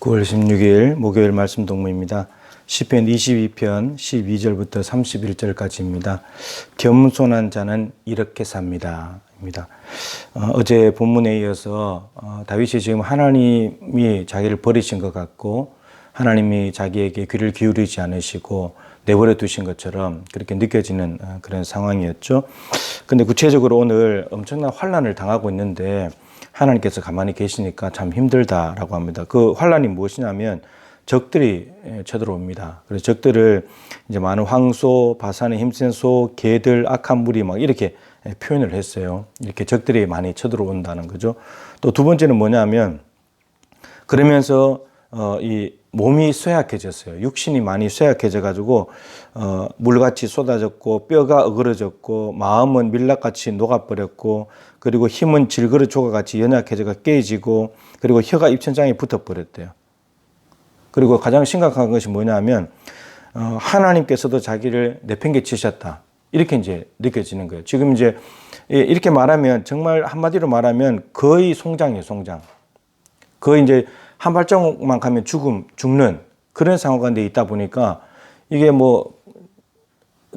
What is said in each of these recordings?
9월 16일 목요일 말씀 동무입니다. 시편 22편 12절부터 31절까지입니다. 겸손한 자는 이렇게 삽니다. 어제 본문에 이어서 다윗이 지금 하나님이 자기를 버리신 것 같고 하나님이 자기에게 귀를 기울이지 않으시고 내버려 두신 것처럼 그렇게 느껴지는 그런 상황이었죠. 근데 구체적으로 오늘 엄청난 환난을 당하고 있는데 하나님께서 가만히 계시니까 참 힘들다라고 합니다. 그 환난이 무엇이냐면 적들이 쳐들어옵니다. 그래서 적들을 이제 많은 황소, 바산의 힘센 소, 개들, 악한 무리 막 이렇게 표현을 했어요. 이렇게 적들이 많이 쳐들어온다는 거죠. 또 두 번째는 뭐냐면 그러면서 이 몸이 쇠약해졌어요. 육신이 많이 쇠약해져 가지고 물같이 쏟아졌고 뼈가 어그러졌고 마음은 밀랍같이 녹아버렸고 그리고 힘은 질그릇 조각같이 연약해져가 깨지고 그리고 혀가 입천장에 붙어버렸대요. 그리고 가장 심각한 것이 뭐냐면 하나님께서도 자기를 내팽개치셨다. 이렇게 이제 느껴지는 거예요. 지금 이제 이렇게 말하면 정말 한마디로 말하면 거의 송장이에요, 송장. 거의 이제 한 발자국만 가면 죽는 그런 상황 가운데 있다 보니까 이게 뭐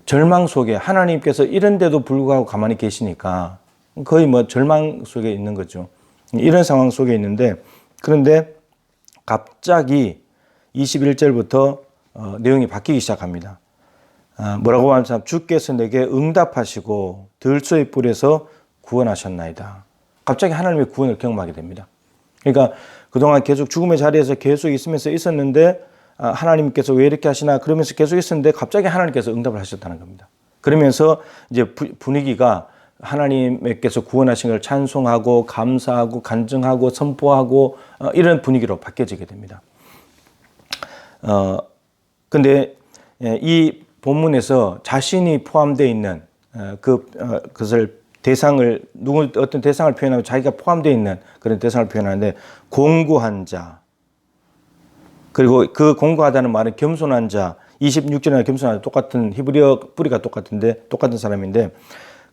절망 속에 하나님께서 이런데도 불구하고 가만히 계시니까 거의 뭐 절망 속에 있는 거죠. 이런 상황 속에 있는데 그런데 갑자기 21절부터 내용이 바뀌기 시작합니다. 뭐라고 하면 주께서 내게 응답하시고 들소의 뿔에서 구원하셨나이다. 갑자기 하나님의 구원을 경험하게 됩니다. 그러니까 그동안 계속 죽음의 자리에서 계속 있었는데 하나님께서 왜 이렇게 하시나 그러면서 계속 있었는데 갑자기 하나님께서 응답을 하셨다는 겁니다. 그러면서 이제 분위기가 하나님께서 구원하신 걸 찬송하고 감사하고 간증하고 선포하고 이런 분위기로 바뀌어지게 됩니다. 근데 이 본문에서 자신이 포함되어 있는 그것을 어떤 대상을 표현하면 자기가 포함되어 있는 그런 대상을 표현하는데 공고한 자 그리고 그 공고하다는 말은 겸손한 자 26절이나 겸손한 자 똑같은 히브리어 뿌리가 똑같은데 똑같은 사람인데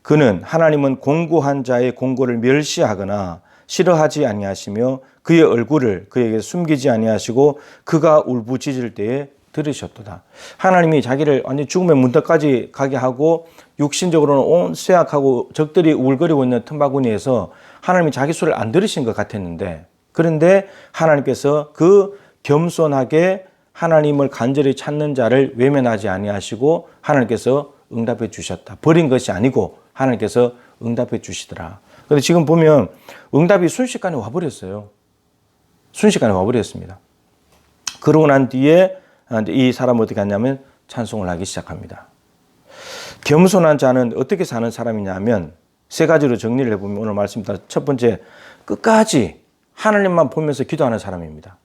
그는 하나님은 공고한 자의 공고를 멸시하거나 싫어하지 아니하시며 그의 얼굴을 그에게 숨기지 아니하시고 그가 울부짖을 때에 들으셨도다. 하나님이 자기를 완전 죽음의 문턱까지 가게 하고 육신적으로는 온 쇠약하고 적들이 울거리고 있는 틈바구니에서 하나님이 자기 소리를 안 들으신 것 같았는데 그런데 하나님께서 그 겸손하게 하나님을 간절히 찾는 자를 외면하지 아니하시고 하나님께서 응답해 주셨다. 버린 것이 아니고 하나님께서 응답해 주시더라. 그런데 지금 보면 응답이 순식간에 와버렸어요. 순식간에 와버렸습니다. 그러고 난 뒤에 이 사람은 어떻게 하냐면 찬송을 하기 시작합니다. 겸손한 자는 어떻게 사는 사람이냐면 세 가지로 정리를 해보면 오늘 말씀입니다. 첫 번째, 끝까지 하나님만 보면서 기도하는 사람입니다.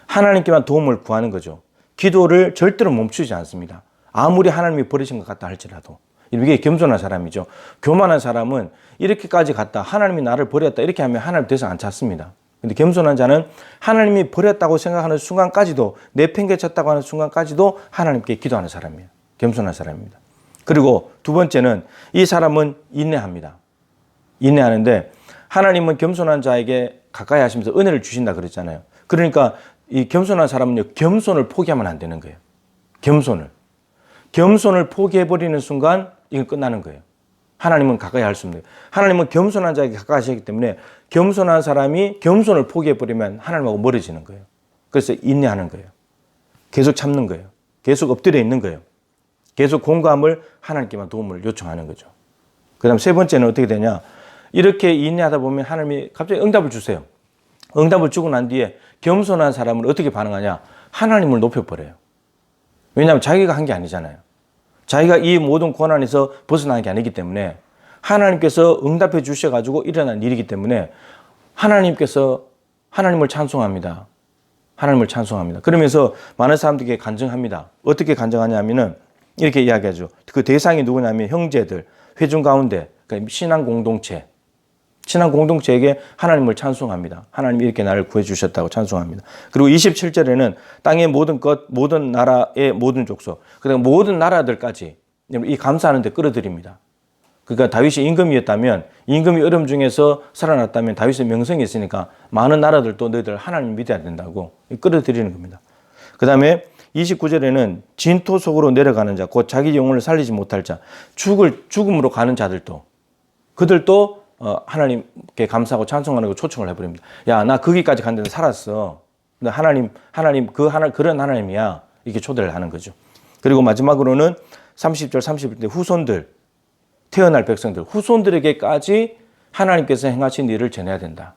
하나님께만 도움을 구하는 거죠. 기도를 절대로 멈추지 않습니다. 아무리 하나님이 버리신 것 같다 할지라도. 이게 겸손한 사람이죠. 교만한 사람은 이렇게까지 갔다 하나님이 나를 버렸다 이렇게 하면 하나님 더 이상 안 찾습니다. 근데 겸손한 자는 하나님이 버렸다고 생각하는 순간까지도 내팽개쳤다고 하는 순간까지도 하나님께 기도하는 사람이에요. 겸손한 사람입니다. 그리고 두 번째는 이 사람은 인내합니다. 인내하는데 하나님은 겸손한 자에게 가까이 하시면서 은혜를 주신다 그랬잖아요. 그러니까 이 겸손한 사람은요, 겸손을 포기하면 안 되는 거예요. 겸손을 포기해버리는 순간 이건 끝나는 거예요. 하나님은 가까이 할 수 없는 거예요. 하나님은 겸손한 자에게 가까이 하시기 때문에 겸손한 사람이 겸손을 포기해버리면 하나님하고 멀어지는 거예요. 그래서 인내하는 거예요. 계속 참는 거예요. 계속 엎드려 있는 거예요. 계속 공감을 하나님께만 도움을 요청하는 거죠. 그 다음 세 번째는 어떻게 되냐. 이렇게 인내하다 보면 하나님이 갑자기 응답을 주세요. 응답을 주고 난 뒤에 겸손한 사람은 어떻게 반응하냐. 하나님을 높여버려요. 왜냐하면 자기가 한 게 아니잖아요. 자기가 이 모든 고난에서 벗어나는 게 아니기 때문에 하나님께서 응답해 주셔가지고 일어난 일이기 때문에 하나님께서 하나님을 찬송합니다. 하나님을 찬송합니다. 그러면서 많은 사람들에게 간증합니다. 어떻게 간증하냐면은 이렇게 이야기하죠. 그 대상이 누구냐면 형제들, 회중 가운데 그러니까 신앙 공동체에게 하나님을 찬송합니다. 하나님이 이렇게 나를 구해주셨다고 찬송합니다. 그리고 27절에는 땅의 모든 것, 모든 나라의 모든 족속, 그리고 모든 나라들까지 이 감사하는 데 끌어들입니다. 그러니까 다윗이 임금이었다면 임금이 어려움 중에서 살아났다면 다윗의 명성이 있으니까 많은 나라들도 너희들 하나님 믿어야 된다고 끌어들이는 겁니다. 그 다음에 29절에는 진토 속으로 내려가는 자, 곧 자기 영혼을 살리지 못할 자, 죽음으로 가는 자들도 그들도 하나님께 감사하고 찬송하는 거 초청을 해버립니다. 야, 나 거기까지 갔는데 살았어. 근데 그런 하나님이야. 이렇게 초대를 하는 거죠. 그리고 마지막으로는 30절, 31절 후손들, 태어날 백성들, 후손들에게까지 하나님께서 행하신 일을 전해야 된다.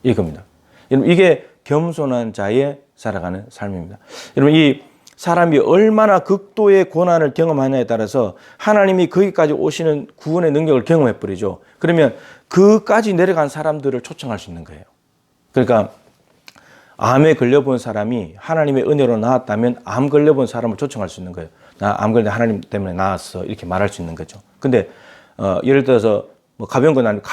이겁니다. 여러분, 이게 겸손한 자의 살아가는 삶입니다. 여러분, 이 사람이 얼마나 극도의 고난을 경험하냐에 따라서 하나님이 거기까지 오시는 구원의 능력을 경험해 버리죠. 그러면 그까지 내려간 사람들을 초청할 수 있는 거예요. 그러니까 암에 걸려본 사람이 하나님의 은혜로 나았다면 암 걸려본 사람을 초청할 수 있는 거예요. 나 암 걸려 하나님 때문에 나았어. 이렇게 말할 수 있는 거죠. 근데 예를 들어서 뭐 가벼운 건 아니고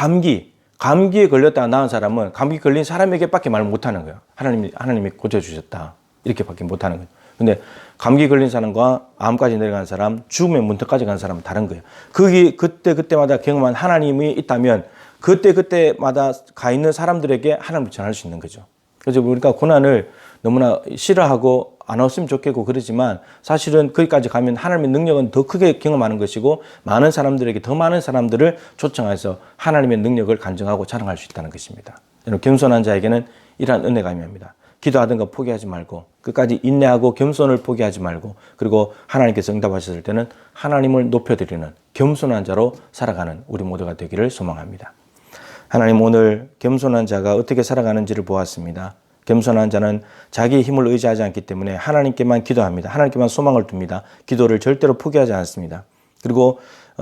감기에 걸렸다가 나은 사람은 감기 걸린 사람에게밖에 말 못하는 거예요. 하나님이 고쳐주셨다. 이렇게밖에 못하는 거예요. 근데 감기 걸린 사람과 암까지 내려간 사람, 죽음의 문턱까지 간 사람은 다른 거예요. 그때마다 경험한 하나님이 있다면 그때마다 가 있는 사람들에게 하나님을 전할 수 있는 거죠. 그래서 우리가 고난을 너무나 싫어하고 안 왔으면 좋겠고 그러지만 사실은 거기까지 가면 하나님의 능력은 더 크게 경험하는 것이고 많은 사람들에게 더 많은 사람들을 초청해서 하나님의 능력을 간증하고 자랑할 수 있다는 것입니다. 겸손한 자에게는 이러한 은혜가 임합니다. 기도하던 거 포기하지 말고 끝까지 인내하고 겸손을 포기하지 말고 그리고 하나님께서 응답하셨을 때는 하나님을 높여드리는 겸손한 자로 살아가는 우리 모두가 되기를 소망합니다. 하나님, 오늘 겸손한 자가 어떻게 살아가는지를 보았습니다. 겸손한 자는 자기의 힘을 의지하지 않기 때문에 하나님께만 기도합니다. 하나님께만 소망을 둡니다. 기도를 절대로 포기하지 않습니다. 그리고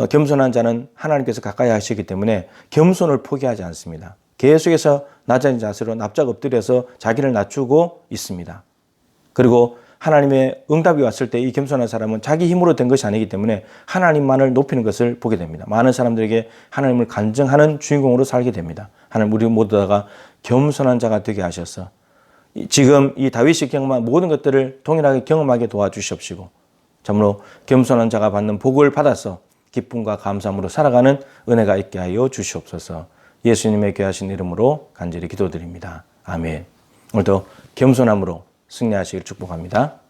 겸손한 자는 하나님께서 가까이 하시기 때문에 겸손을 포기하지 않습니다. 계속해서 낮은 자세로 납작 엎드려서 자기를 낮추고 있습니다. 그리고 하나님의 응답이 왔을 때 이 겸손한 사람은 자기 힘으로 된 것이 아니기 때문에 하나님만을 높이는 것을 보게 됩니다. 많은 사람들에게 하나님을 간증하는 주인공으로 살게 됩니다. 하나님, 우리 모두 다가 겸손한 자가 되게 하셔서 지금 이 다윗이 경험한 모든 것들을 동일하게 경험하게 도와주시옵시고 참으로 겸손한 자가 받는 복을 받아서 기쁨과 감사함으로 살아가는 은혜가 있게 하여 주시옵소서. 예수님의 귀하신 이름으로 간절히 기도드립니다. 아멘. 오늘도 겸손함으로 승리하시길 축복합니다.